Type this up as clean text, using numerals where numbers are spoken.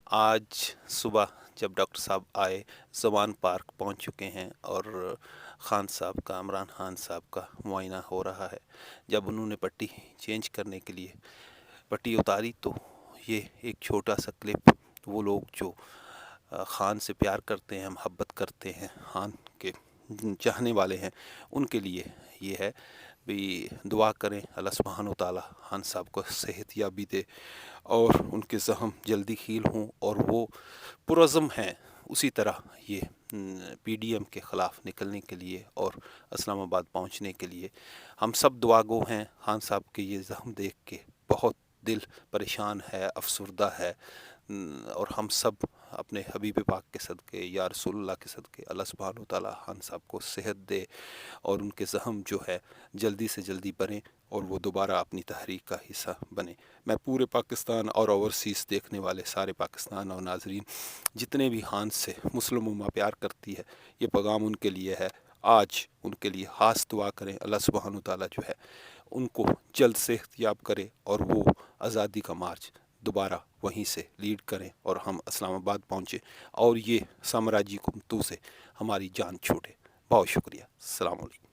آج صبح جب ڈاکٹر صاحب آئے، زمان پارک پہنچ چکے ہیں اور خان صاحب کا، عمران خان صاحب کا معائنہ ہو رہا ہے۔ جب انہوں نے پٹی چینج کرنے کے لیے پٹی اتاری تو یہ ایک چھوٹا سا کلپ، وہ لوگ جو خان سے پیار کرتے ہیں، محبت کرتے ہیں، خان کے چاہنے والے ہیں، ان کے لیے یہ ہے بھی دعا کریں اللہ سبحانہ و تعالیٰ خان صاحب کو صحت یابی دے اور ان کے زخم جلدی ہیل ہوں، اور وہ پرعزم ہیں اسی طرح یہ پی ڈی ایم کے خلاف نکلنے کے لیے اور اسلام آباد پہنچنے کے لیے۔ ہم سب دعا گو ہیں۔ خان صاحب کے یہ زخم دیکھ کے بہت دل پریشان ہے، افسردہ ہے، اور ہم سب اپنے حبیب پاک کے صدقے، یا رسول اللہ کے صدقے، اللہ سبحانہ و تعالیٰ خان صاحب کو صحت دے اور ان کے زخم جو ہے جلدی سے جلدی بنے اور وہ دوبارہ اپنی تحریک کا حصہ بنے۔ میں پورے پاکستان اور اوورسیز دیکھنے والے سارے پاکستان اور ناظرین جتنے بھی خان سے مسلم امہ پیار کرتی ہے، یہ پیغام ان کے لیے ہے۔ آج ان کے لیے خاص دعا کریں، اللہ سبحانہ و تعالیٰ جو ہے ان کو جلد صحت یاب کرے اور وہ آزادی کا مارچ دوبارہ وہیں سے لیڈ کریں اور ہم اسلام آباد پہنچیں اور یہ سامراجی حکومتوں سے ہماری جان چھوٹے۔ بہت شکریہ۔ السلام علیکم۔